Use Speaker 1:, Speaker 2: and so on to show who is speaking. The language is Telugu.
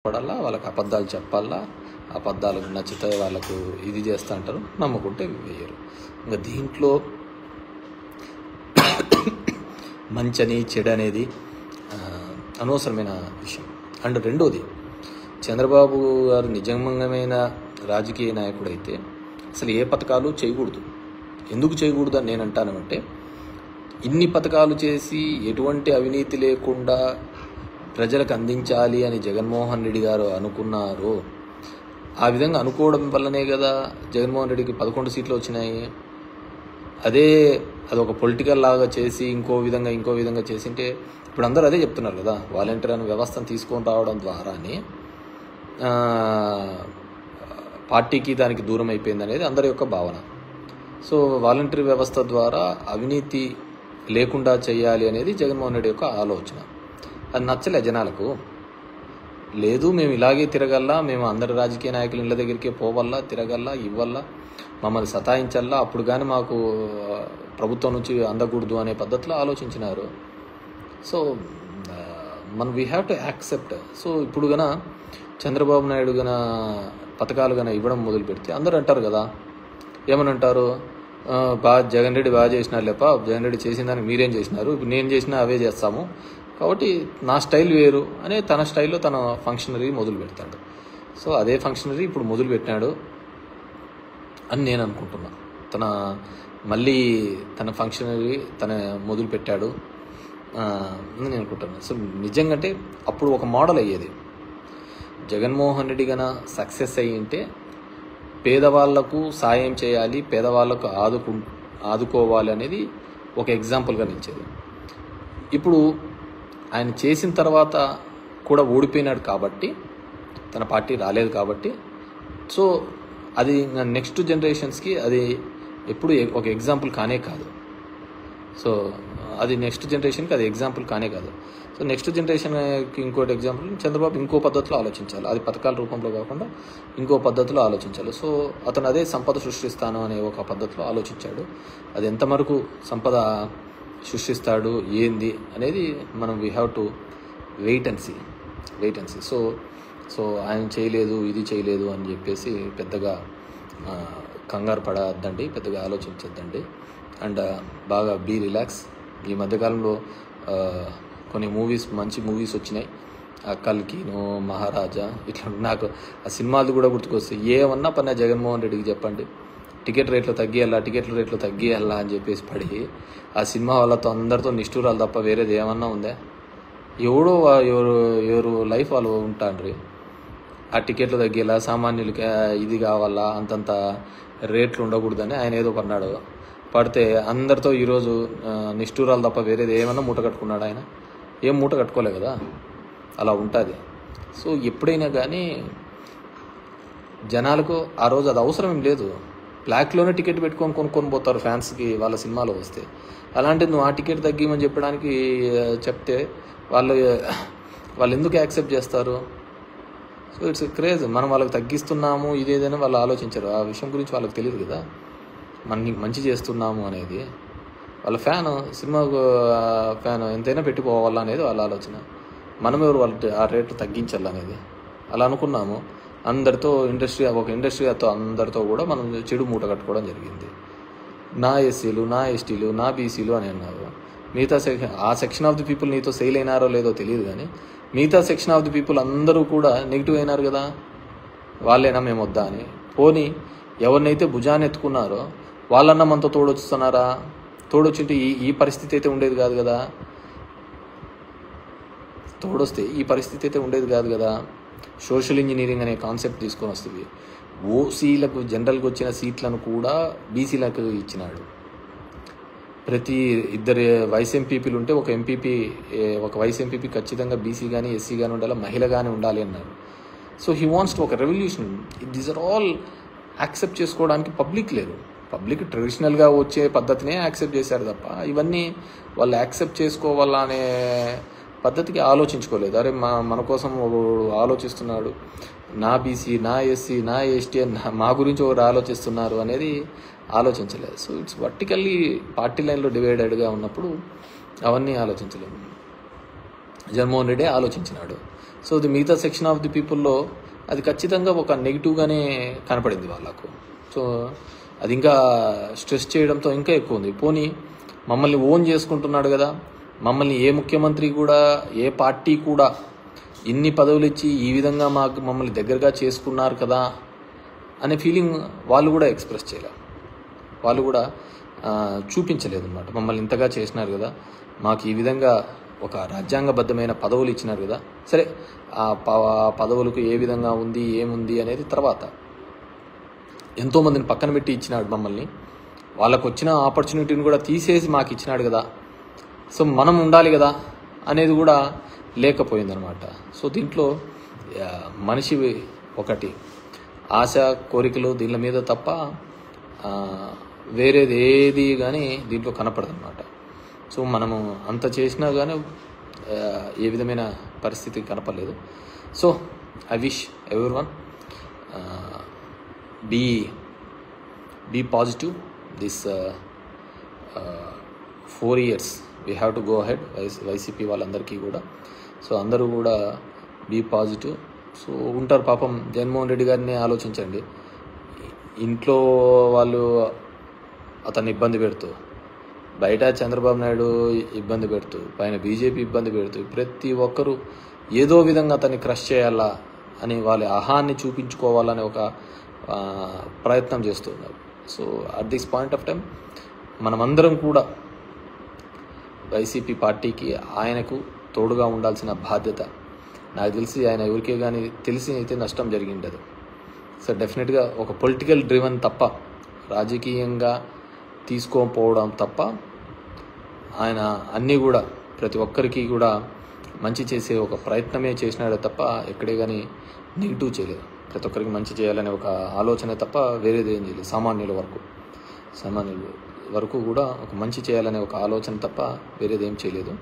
Speaker 1: పడాలా, వాళ్ళకి అబద్ధాలు చెప్పాలా, అబద్ధాలకు నచ్చితే వాళ్ళకు ఇది చేస్తూ అంటారు, నమ్ముకుంటే వేయరు. ఇంకా దీంట్లో మంచని చెడు అనేది అనవసరమైన విషయం. అండ్ రెండోది, చంద్రబాబు గారు నిజమైన రాజకీయ నాయకుడు అయితే అసలు ఏ పథకాలు చేయకూడదు. ఎందుకు చేయకూడదు అని నేను అంటానంటే, ఇన్ని పథకాలు చేసి ఎటువంటి అవినీతి లేకుండా ప్రజలకు అందించాలి అని జగన్మోహన్ రెడ్డి గారు అనుకున్నారు. ఆ విధంగా అనుకోవడం వల్లనే కదా జగన్మోహన్ రెడ్డికి 11 సీట్లు వచ్చినాయి. అదొక పొలిటికల్ లాగా చేసి ఇంకో విధంగా చేసింటే ఇప్పుడు అందరూ అదే చెప్తున్నారు కదా, వాలంటీర్ అనే వ్యవస్థను తీసుకొని రావడం ద్వారానే పార్టీకి దానికి దూరం అయిపోయింది అనేది అందరి యొక్క భావన. సో వాలంటీర్ వ్యవస్థ ద్వారా అవినీతి లేకుండా చేయాలి అనేది జగన్మోహన్ రెడ్డి యొక్క ఆలోచన. అది నచ్చలే జనాలకు. లేదు, మేము ఇలాగే తిరగల్లా, మేము అందరి రాజకీయ నాయకులు ఇళ్ళ దగ్గరికే పోవల్లా, తిరగల్లా, ఇవ్వల్లా, మమ్మల్ని సతాయించల్లా, అప్పుడు కానీ మాకు ప్రభుత్వం నుంచి అందకూడదు అనే పద్ధతిలో ఆలోచించినారు. సో మనం we have to accept. So ఇప్పుడు గన చంద్రబాబు నాయుడు గన పథకాలు గన ఇవ్వడం మొదలు పెడితే అందరూ అంటారు కదా, ఏమని అంటారు, జగన్ రెడ్డి బాగా చేసినారు లేప, జగన్ రెడ్డి చేసిన దానికి మీరేం చేసినారు, ఇప్పుడు నేను చేసినా అవే చేస్తాము, కాబట్టి నా స్టైల్ వేరు అనే తన స్టైల్లో తన ఫంక్షనరీ మొదలు పెడతాడు. సో అదే ఫంక్షనరీ ఇప్పుడు మొదలు పెట్టినాడు అని నేను అనుకుంటున్నా. మళ్ళీ తన ఫంక్షనరీ మొదలు పెట్టాడు అని నేను అనుకుంటున్నాను. సో నిజంగా అంటే అప్పుడు ఒక మోడల్ అయ్యేది. జగన్మోహన్ రెడ్డి గన సక్సెస్ అయ్యి ఉంటే పేదవాళ్లకు సాయం చేయాలి, పేదవాళ్లకు ఆదుకోవాలి అనేది ఒక ఎగ్జాంపుల్గా నిలిచేది. ఇప్పుడు ఆయన చేసిన తర్వాత కూడా ఓడిపోయినాడు కాబట్టి, తన పార్టీ రాలేదు కాబట్టి, సో అది నెక్స్ట్ జనరేషన్స్కి అది ఎప్పుడు ఒక ఎగ్జాంపుల్ కానే కాదు. సో అది నెక్స్ట్ జనరేషన్కి అది ఎగ్జాంపుల్ కానే కాదు. సో నెక్స్ట్ జనరేషన్కి ఇంకోటి ఎగ్జాంపుల్, చంద్రబాబు ఇంకో పద్ధతిలో ఆలోచించాలి, అది పథకాల రూపంలో కాకుండా ఇంకో పద్ధతిలో ఆలోచించాలి. సో అతను అదే సంపద సృష్టిస్తాను అనే ఒక పద్ధతిలో ఆలోచించాడు. అది ఎంతవరకు సంపద సృష్టిస్తాడు ఏంది అనేది మనం we have to wait and see. So ఆయన చేయలేదు, ఇది చేయలేదు అని చెప్పేసి పెద్దగా కంగారు పడద్దండి, పెద్దగా ఆలోచించద్దండి. అండ్ బాగా బీ రిలాక్స్. ఈ మధ్యకాలంలో కొన్ని మంచి మూవీస్ వచ్చినాయి, కల్కిను, మహారాజా, ఇట్లా. నాకు ఆ సినిమాలు కూడా గుర్తుకొస్తాయి. ఏమన్నా పన్నా జగన్మోహన్ రెడ్డికి చెప్పండి, టికెట్ రేట్లు తగ్గియాలా అని చెప్పేసి పడి ఆ సినిమా వాళ్ళతో అందరితో నిష్ఠూరాలు తప్ప వేరేది ఏమన్నా ఉందా? ఎవరు లైఫ్ వాళ్ళు ఉంటాండ్రి. ఆ టికెట్లు తగ్గేలా, సామాన్యులకి ఇది కావాలా, అంతంత రేట్లు ఉండకూడదని ఆయన ఏదో కొన్నాడు. పడితే అందరితో ఈరోజు నిష్ఠూరాలు తప్ప వేరేది ఏమన్నా మూట కట్టుకున్నాడు ఆయన? ఏం మూట కట్టుకోలే కదా. అలా ఉంటుంది. సో ఎప్పుడైనా కానీ జనాలకు ఆ రోజు అది అవసరం ఏం లేదు. బ్లాక్లోనే టికెట్ పెట్టుకొని కొనుక్కొని పోతారు ఫ్యాన్స్కి వాళ్ళ సినిమాలో వస్తే. అలాంటిది నువ్వు ఆ టికెట్ తగ్గిమని చెప్పడానికి చెప్తే వాళ్ళు ఎందుకు యాక్సెప్ట్ చేస్తారు? So it's craze. మనం వాళ్ళకి తగ్గిస్తున్నాము ఇదేదైనా వాళ్ళు ఆలోచించరు. ఆ విషయం గురించి వాళ్ళకి తెలియదు కదా, మనకి మంచి చేస్తున్నాము అనేది. వాళ్ళ సినిమా ఫ్యాన్ ఎంతైనా పెట్టిపోవాలా అనేది వాళ్ళ ఆలోచన. మనం ఎవరు వాళ్ళు ఆ రేట్లు తగ్గించాలనేది అలా అనుకున్నాము. అందరితో ఒక ఇండస్ట్రీతో అందరితో కూడా మనం చెడు మూట కట్టుకోవడం జరిగింది. నా ఎస్సీలు, నా ఎస్టీలు, నా బీసీలు అని అన్నారు. మిగతా ఆ సెక్షన్ ఆఫ్ ది పీపుల్ నీతో సెయిల్ అయినారో లేదో తెలియదు, కానీ మిగతా సెక్షన్ ఆఫ్ ది పీపుల్ అందరూ కూడా నెగిటివ్ అయినారు కదా. వాళ్ళైనా మేము వద్దా అని. పోనీ ఎవరినైతే భుజాన్ని ఎత్తుకున్నారో వాళ్ళన్నా మనతో తోడొస్తున్నారా? తోడొచ్చింటే ఈ పరిస్థితి అయితే ఉండేది కాదు కదా. తోడొస్తే ఈ పరిస్థితి అయితే ఉండేది కాదు కదా. సోషల్ ఇంజనీరింగ్ అనే కాన్సెప్ట్ తీసుకొని వస్తుంది. ఓసీలకు జనరల్గా వచ్చిన సీట్లను కూడా బీసీలకు ఇచ్చినాడు. ప్రతి 2 వైస్ ఎంపీపీలు ఉంటే ఒక వైస్ ఎంపీపీ ఖచ్చితంగా బీసీ కానీ ఎస్సీ కానీ ఉండాలి, మహిళ కానీ ఉండాలి అన్నారు. సో హీ వాంట్స్ టు ఒక revolution. These are all accept చేసుకోవడానికి పబ్లిక్ లేరు. పబ్లిక్ ట్రెడిషనల్గా వచ్చే పద్ధతినే యాక్సెప్ట్ చేశారు తప్ప ఇవన్నీ వాళ్ళు యాక్సెప్ట్ చేసుకోవాలా అనే పద్ధతికి ఆలోచించుకోలేదు. అరే మన కోసం ఆలోచిస్తున్నాడు, నా బీసీ, నా ఎస్సీ, నా ఎస్టీ, మా గురించి ఒకరు ఆలోచిస్తున్నారు అనేది ఆలోచించలేదు. సో ఇట్స్ వర్టికల్లీ పార్టీ లైన్లో డివైడెడ్గా ఉన్నప్పుడు అవన్నీ ఆలోచించలేము. జగన్మోహన్ రెడ్డి ఆలోచించినాడు. సో ది మిగతా సెక్షన్ ఆఫ్ ది పీపుల్లో అది ఖచ్చితంగా ఒక నెగిటివ్గానే కనపడింది వాళ్ళకు. సో అది ఇంకా స్ట్రెస్ చేయడంతో ఇంకా ఎక్కువ ఉంది. పోనీ మమ్మల్ని ఓన్ చేసుకుంటున్నాడు కదా, మమ్మల్ని ఏ ముఖ్యమంత్రి కూడా ఏ పార్టీ కూడా ఇన్ని పదవులు ఇచ్చి ఈ విధంగా మమ్మల్ని దగ్గరగా చేసుకున్నారు కదా అనే ఫీలింగ్ వాళ్ళు కూడా ఎక్స్ప్రెస్ చేయలేదు, వాళ్ళు కూడా చూపించలేదు అనమాట. మమ్మల్ని ఇంతగా చేసినారు కదా, మాకు ఈ విధంగా ఒక రాజ్యాంగబద్ధమైన పదవులు ఇచ్చినారు కదా, సరే ఆ పదవులకు ఏ విధంగా ఉంది ఏముంది అనేది తర్వాత, ఎంతోమందిని పక్కన పెట్టి ఇచ్చినాడు మమ్మల్ని, వాళ్ళకు వచ్చిన ఆపర్చునిటీని కూడా తీసేసి మాకు ఇచ్చినాడు కదా, సో మనం ఉండాలి కదా అనేది కూడా లేకపోయిందనమాట. సో దీంట్లో మనిషి ఒకటి ఆశ కోరికలు దీని మీద తప్ప వేరేది ఏది కానీ దీంట్లో కనపడదన్నమాట. సో మనము అంత చేసినా కానీ ఏ విధమైన పరిస్థితి కనపడలేదు. So I wish everyone be positive. This 4 years we have to go ahead, YCP వాళ్ళందరికీ కూడా. సో అందరూ కూడా బీ పాజిటివ్. సో ఉంటారు పాపం జగన్మోహన్ రెడ్డి గారిని ఆలోచించండి, ఇంట్లో వాళ్ళు అతన్ని ఇబ్బంది పెడుతూ, బయట చంద్రబాబు నాయుడు ఇబ్బంది పెడుతూ, పైన బీజేపీ ఇబ్బంది పెడుతూ, ప్రతి ఒక్కరూ ఏదో విధంగా అతన్ని క్రష్ చేయాలా అని వాళ్ళ అహాన్ని చూపించుకోవాలనే ఒక ప్రయత్నం చేస్తున్నారు. So at this point of time మనమందరం కూడా వైసీపీ పార్టీకి ఆయనకు తోడుగా ఉండాల్సిన బాధ్యత, నాకు తెలిసి ఆయన ఎవరికే కానీ తెలిసి అయితే నష్టం జరిగిండదు. సో డెఫినెట్గా ఒక పొలిటికల్ డ్రివన్ తప్ప, రాజకీయంగా తీసుకోకపోవడం తప్ప, ఆయన అన్నీ కూడా ప్రతి ఒక్కరికి కూడా మంచి చేసే ఒక ప్రయత్నమే చేసినాడే తప్ప ఎక్కడే కానీ నెగిటివ్ చేయలేదు. ప్రతి ఒక్కరికి మంచి చేయాలనే ఒక ఆలోచన తప్ప వేరేది ఏం చేయలేదు. సామాన్యుల వరకు కూడా ఒక మంచి చేయాలనే ఒక ఆలోచన తప్ప వేరేది ఏం చేయలేదు.